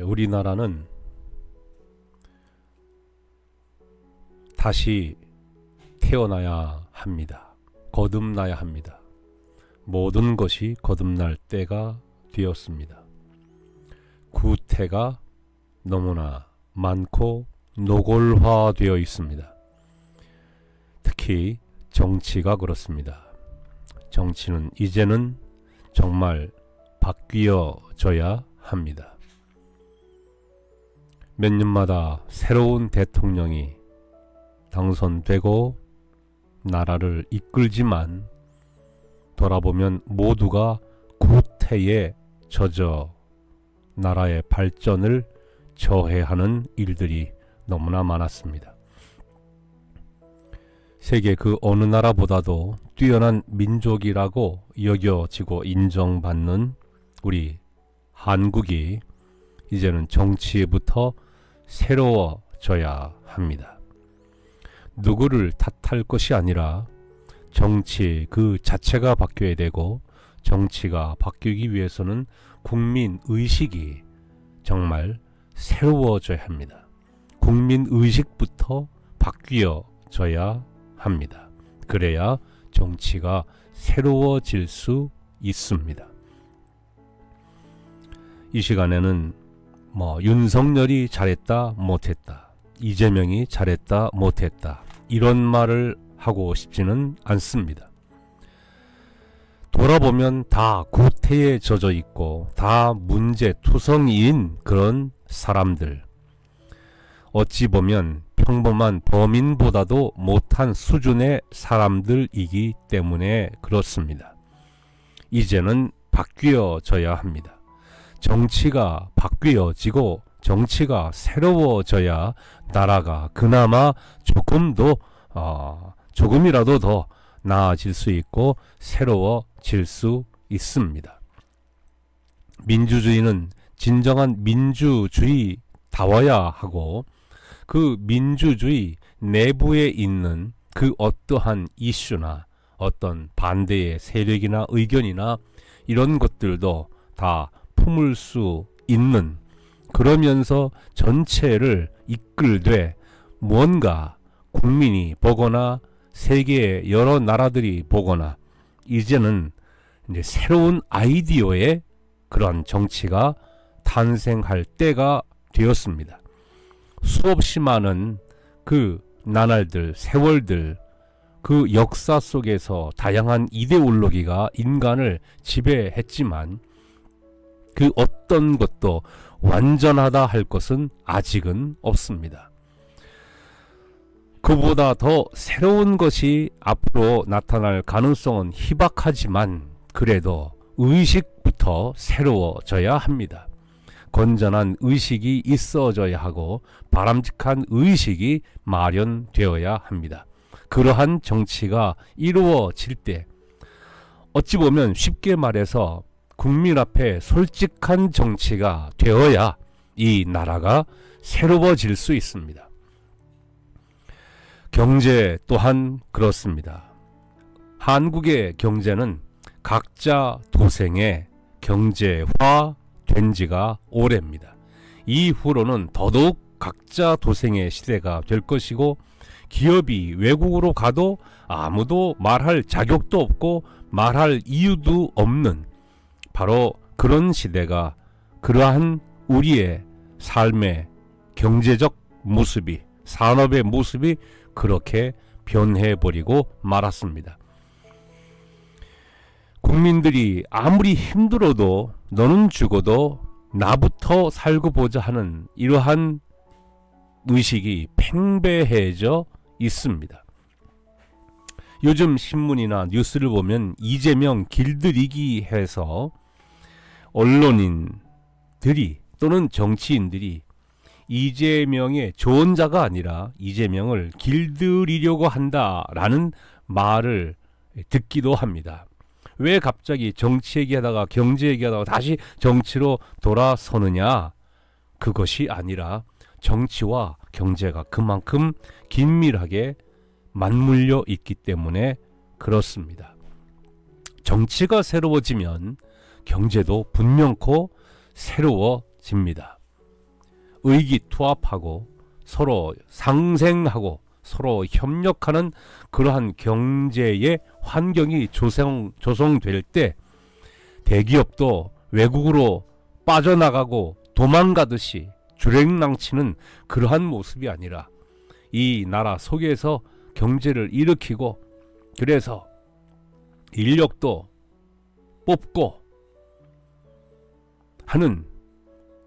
우리나라는 다시 태어나야 합니다. 거듭나야 합니다. 모든 것이 거듭날 때가 되었습니다. 구태가 너무나 많고 노골화되어 있습니다. 특히 정치가 그렇습니다. 정치는 이제는 정말 바뀌어져야 합니다. 몇 년마다 새로운 대통령이 당선되고 나라를 이끌지만 돌아보면 모두가 구태에 젖어 나라의 발전을 저해하는 일들이 너무나 많았습니다. 세계 그 어느 나라보다도 뛰어난 민족이라고 여겨지고 인정받는 우리 한국이 이제는 정치부터 새로워져야 합니다. 누구를 탓할 것이 아니라 정치 그 자체가 바뀌어야 되고, 정치가 바뀌기 위해서는 국민의식이 정말 새로워져야 합니다. 국민의식부터 바뀌어져야 합니다. 그래야 정치가 새로워질 수 있습니다. 이 시간에는 윤석열이 잘했다 못했다, 이재명이 잘했다 못했다, 이런 말을 하고 싶지는 않습니다. 돌아보면 다 구태에 젖어 있고 다 문제투성이인 그런 사람들, 어찌 보면 평범한 범인보다도 못한 수준의 사람들이기 때문에 그렇습니다. 이제는 바뀌어져야 합니다. 정치가 바뀌어지고 정치가 새로워져야 나라가 그나마 조금이라도 더 나아질 수 있고 새로워질 수 있습니다. 민주주의는 진정한 민주주의다워야 하고, 그 민주주의 내부에 있는 그 어떠한 이슈나 어떤 반대의 세력이나 의견이나 이런 것들도 다 품을 수 있는, 그러면서 전체를 이끌되 뭔가 국민이 보거나 세계의 여러 나라들이 보거나 이제는 이제 새로운 아이디어의 그런 정치가 탄생할 때가 되었습니다. 수없이 많은 그 나날들, 세월들, 그 역사 속에서 다양한 이데올로기가 인간을 지배했지만 그 어떤 것도 완전하다 할 것은 아직은 없습니다. 그보다 더 새로운 것이 앞으로 나타날 가능성은 희박하지만 그래도 의식부터 새로워져야 합니다. 건전한 의식이 있어져야 하고 바람직한 의식이 마련되어야 합니다. 그러한 정치가 이루어질 때 어찌 보면 쉽게 말해서 국민 앞에 솔직한 정치가 되어야 이 나라가 새로워질 수 있습니다. 경제 또한 그렇습니다. 한국의 경제는 각자 도생의 경제화된 지가 오래입니다. 이후로는 더더욱 각자 도생의 시대가 될 것이고, 기업이 외국으로 가도 아무도 말할 자격도 없고 말할 이유도 없는 바로 그런 시대가, 그러한 우리의 삶의 경제적 모습이, 산업의 모습이 그렇게 변해버리고 말았습니다. 국민들이 아무리 힘들어도 너는 죽어도 나부터 살고 보자 하는 이러한 의식이 팽배해져 있습니다. 요즘 신문이나 뉴스를 보면 이재명 길들이기 해서 언론인들이 또는 정치인들이 이재명의 조언자가 아니라 이재명을 길들이려고 한다라는 말을 듣기도 합니다. 왜 갑자기 정치 얘기하다가 경제 얘기하다가 다시 정치로 돌아서느냐? 그것이 아니라 정치와 경제가 그만큼 긴밀하게 맞물려 있기 때문에 그렇습니다. 정치가 새로워지면 경제도 분명코 새로워집니다. 이루어집니다. 의기투합하고 서로 상생하고 서로 협력하는 그러한 경제의 환경이 조성될 때 대기업도 외국으로 빠져나가고 도망가듯이 주랭랑치는 그러한 모습이 아니라 이 나라 속에서 경제를 일으키고 그래서 인력도 뽑고 하는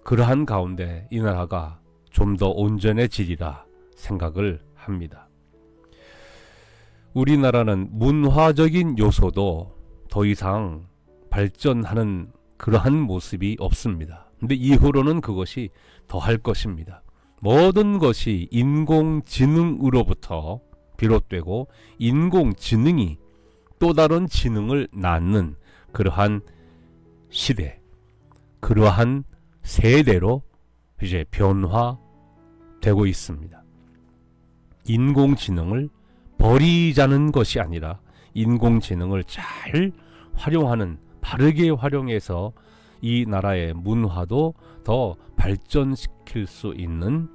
그러한 가운데 이 나라가 좀 더 온전해지리라 생각을 합니다. 우리나라는 문화적인 요소도 더 이상 발전하는 그러한 모습이 없습니다. 근데 이후로는 그것이 더할 것입니다. 모든 것이 인공지능으로부터 비롯되고 인공지능이 또 다른 지능을 낳는 그러한 시대, 그러한 세대로 이제 변화되고 있습니다. 인공지능을 버리자는 것이 아니라 인공지능을 잘 활용하는, 바르게 활용해서 이 나라의 문화도 더 발전시킬 수 있는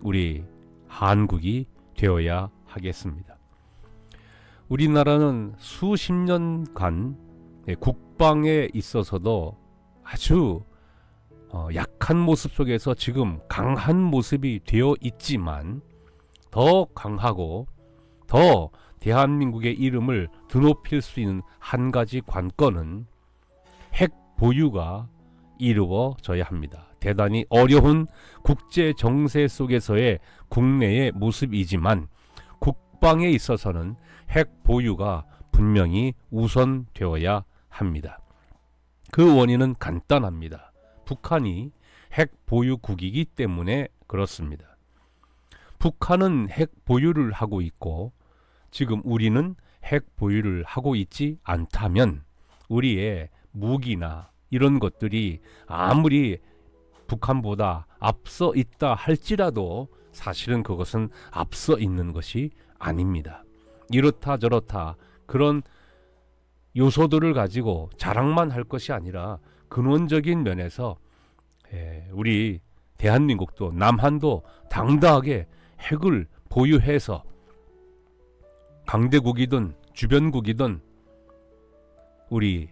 우리 한국이 되어야 하겠습니다. 우리나라는 수십 년간 국방에 있어서도 아주 약한 모습 속에서 지금 강한 모습이 되어 있지만 더 강하고 더 대한민국의 이름을 드높일 수 있는 한 가지 관건은 핵 보유가 이루어져야 합니다. 대단히 어려운 국제 정세 속에서의 국내의 모습이지만 국방에 있어서는 핵 보유가 분명히 우선되어야 합니다. 그 원인은 간단합니다. 북한이 핵 보유국이기 때문에 그렇습니다. 북한은 핵 보유를 하고 있고 지금 우리는 핵 보유를 하고 있지 않다면 우리의 무기나 이런 것들이 아무리 북한보다 앞서 있다 할지라도 사실은 그것은 앞서 있는 것이 아닙니다. 이렇다 저렇다 그런 요소들을 가지고 자랑만 할 것이 아니라 근원적인 면에서 우리 대한민국도 남한도 당당하게 핵을 보유해서 강대국이든 주변국이든 우리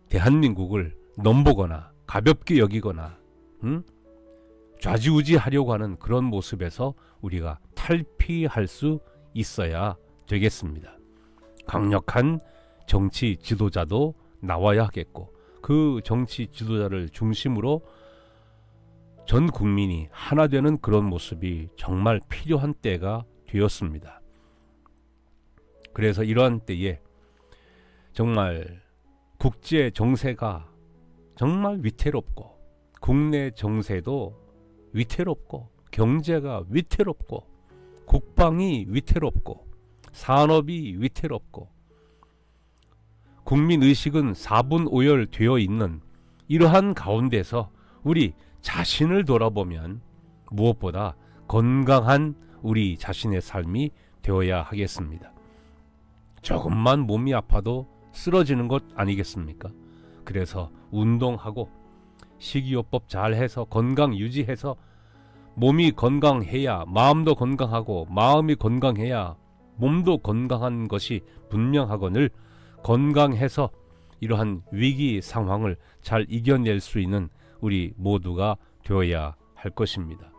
대한민국을 넘보거나 가볍게 여기거나 좌지우지하려고 하는 그런 모습에서 우리가 탈피할 수 있어야 되겠습니다. 강력한 정치 지도자도 나와야 하겠고 그 정치 지도자를 중심으로 전 국민이 하나 되는 그런 모습이 정말 필요한 때가 되었습니다. 그래서 이러한 때에 정말 국제 정세가 정말 위태롭고 국내 정세도 위태롭고 경제가 위태롭고 국방이 위태롭고 산업이 위태롭고 국민의식은 4분 오열되어 있는 이러한 가운데서 우리 자신을 돌아보면 무엇보다 건강한 우리 자신의 삶이 되어야 하겠습니다. 조금만 몸이 아파도 쓰러지는 것 아니겠습니까? 그래서 운동하고 식이요법 잘해서 건강 유지해서 몸이 건강해야 마음도 건강하고 마음이 건강해야 몸도 건강한 것이 분명하거늘 건강해서 이러한 위기 상황을 잘 이겨낼 수 있는 우리 모두가 되어야 할 것입니다.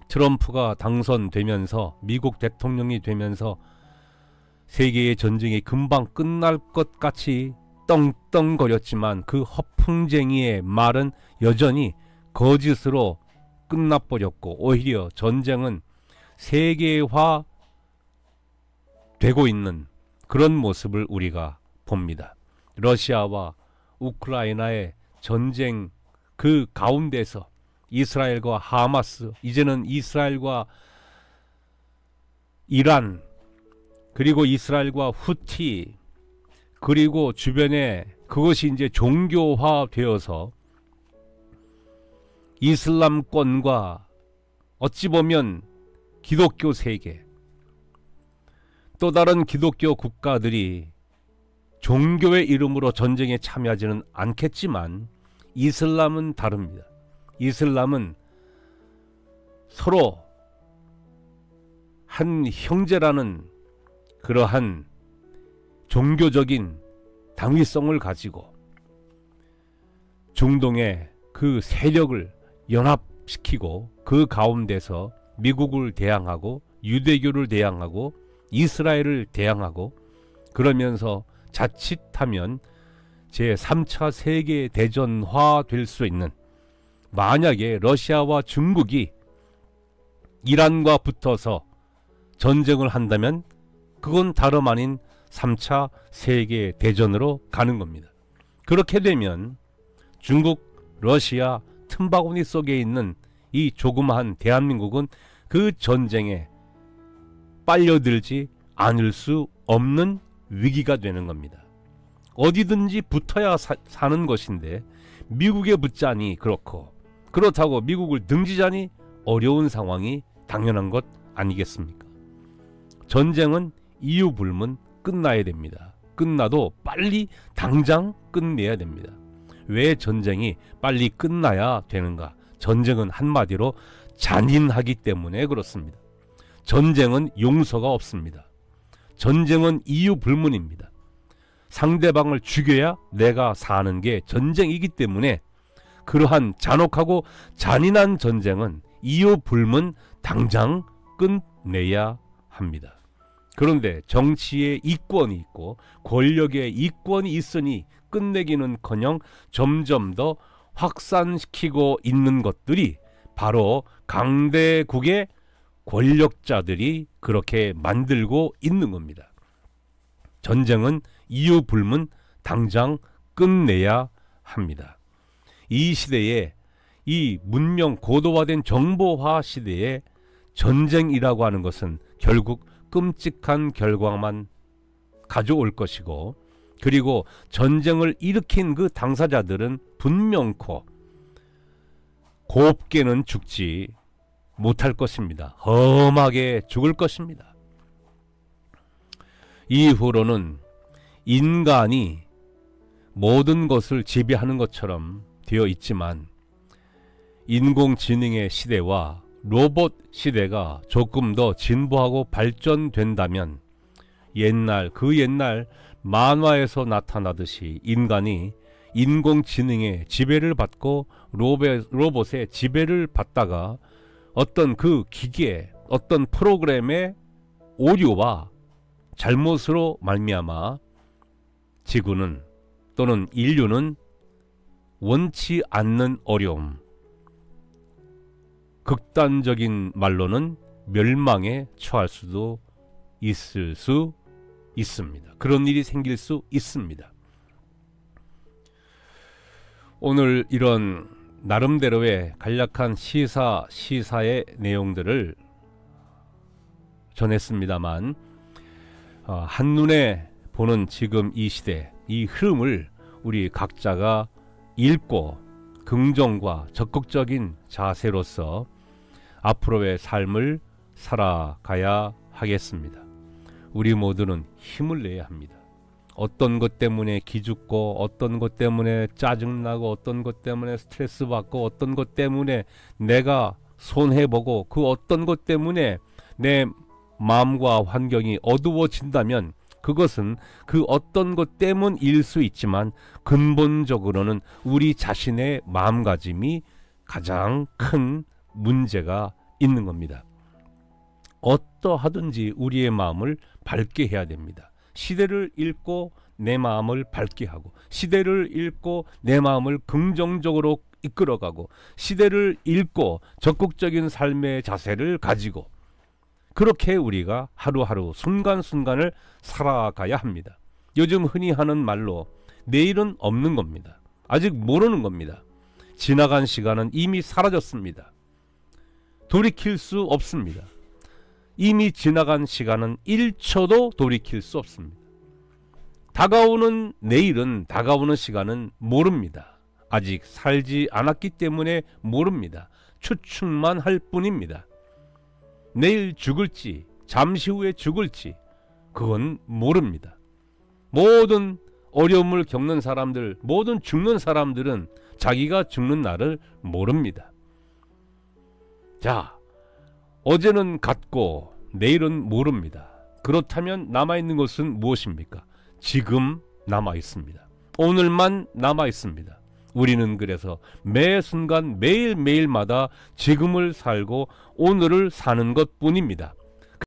트럼프가 당선되면서 미국 대통령이 되면서 세계의 전쟁이 금방 끝날 것 같이 떵떵거렸지만 그 허풍쟁이의 말은 여전히 거짓으로 끝나버렸고 오히려 전쟁은 세계화 되고 있는 그런 모습을 우리가 봅니다. 러시아와 우크라이나의 전쟁 그 가운데서 이스라엘과 하마스, 이제는 이스라엘과 이란, 그리고 이스라엘과 후티, 그리고 주변에 그것이 이제 종교화되어서 이슬람권과 어찌 보면 기독교 세계, 또 다른 기독교 국가들이 종교의 이름으로 전쟁에 참여하지는 않겠지만 이슬람은 다릅니다. 이슬람은 서로 한 형제라는 그러한 종교적인 당위성을 가지고 중동의 그 세력을 연합시키고 그 가운데서 미국을 대항하고 유대교를 대항하고 이스라엘을 대항하고 그러면서 자칫하면 제3차 세계대전화 될 수 있는, 만약에 러시아와 중국이 이란과 붙어서 전쟁을 한다면 그건 다름 아닌 3차 세계대전으로 가는 겁니다. 그렇게 되면 중국, 러시아 틈바구니 속에 있는 이 조그마한 대한민국은 그 전쟁에 빨려들지 않을 수 없는 위기가 되는 겁니다. 어디든지 붙어야 사는 것인데 미국에 붙자니 그렇고, 그렇다고 미국을 등지자니 어려운 상황이 당연한 것 아니겠습니까? 전쟁은 이유 불문 끝나야 됩니다. 끝나도 빨리 당장 끝내야 됩니다. 왜 전쟁이 빨리 끝나야 되는가? 전쟁은 한마디로 잔인하기 때문에 그렇습니다. 전쟁은 용서가 없습니다. 전쟁은 이유 불문입니다. 상대방을 죽여야 내가 사는 게 전쟁이기 때문에 그러한 잔혹하고 잔인한 전쟁은 이유 불문 당장 끝내야 합니다. 그런데 정치에 이권이 있고 권력에 이권이 있으니 끝내기는커녕 점점 더 확산시키고 있는 것들이 바로 강대국의 권력자들이 그렇게 만들고 있는 겁니다. 전쟁은 이유 불문 당장 끝내야 합니다. 이 시대에, 이 문명 고도화된 정보화 시대에 전쟁이라고 하는 것은 결국 끔찍한 결과만 가져올 것이고, 그리고 전쟁을 일으킨 그 당사자들은 분명코 곱게는 죽지 못할 것입니다. 험하게 죽을 것입니다. 이후로는 인간이 모든 것을 지배하는 것처럼 되어 있지만 인공지능의 시대와 로봇 시대가 조금 더 진보하고 발전된다면 그 옛날 만화에서 나타나듯이 인간이 인공지능의 지배를 받고 로봇의 지배를 받다가 어떤 그 기계, 어떤 프로그램의 오류와 잘못으로 말미암아 지구는 또는 인류는 원치 않는 어려움, 극단적인 말로는 멸망에 처할 수도 있을 수 있습니다. 그런 일이 생길 수 있습니다. 오늘 이런 나름대로의 간략한 시사의 내용들을 전했습니다만, 한눈에 보는 지금 이 시대, 이 흐름을 우리 각자가 읽고 긍정과 적극적인 자세로서 앞으로의 삶을 살아가야 하겠습니다. 우리 모두는 힘을 내야 합니다. 어떤 것 때문에 기죽고, 어떤 것 때문에 짜증나고, 어떤 것 때문에 스트레스 받고, 어떤 것 때문에 내가 손해보고, 그 어떤 것 때문에 내 마음과 환경이 어두워진다면 그것은 그 어떤 것 때문일 수 있지만 근본적으로는 우리 자신의 마음가짐이 가장 큰 문제가 있는 겁니다. 어떠하든지 우리의 마음을 밝게 해야 됩니다. 시대를 읽고 내 마음을 밝게 하고, 시대를 읽고 내 마음을 긍정적으로 이끌어가고, 시대를 읽고 적극적인 삶의 자세를 가지고, 그렇게 우리가 하루하루 순간순간을 살아가야 합니다. 요즘 흔히 하는 말로 내일은 없는 겁니다. 아직 모르는 겁니다. 지나간 시간은 이미 사라졌습니다. 돌이킬 수 없습니다. 이미 지나간 시간은 1초도 돌이킬 수 없습니다. 다가오는 내일은, 다가오는 시간은 모릅니다. 아직 살지 않았기 때문에 모릅니다. 추측만 할 뿐입니다. 내일 죽을지, 잠시 후에 죽을지 그건 모릅니다. 모든 어려움을 겪는 사람들, 모든 죽는 사람들은 자기가 죽는 날을 모릅니다. 자, 어제는 갔고 내일은 모릅니다. 그렇다면 남아있는 것은 무엇입니까? 지금 남아있습니다. 오늘만 남아있습니다. 우리는 그래서 매 순간 매일매일마다 지금을 살고 오늘을 사는 것뿐입니다.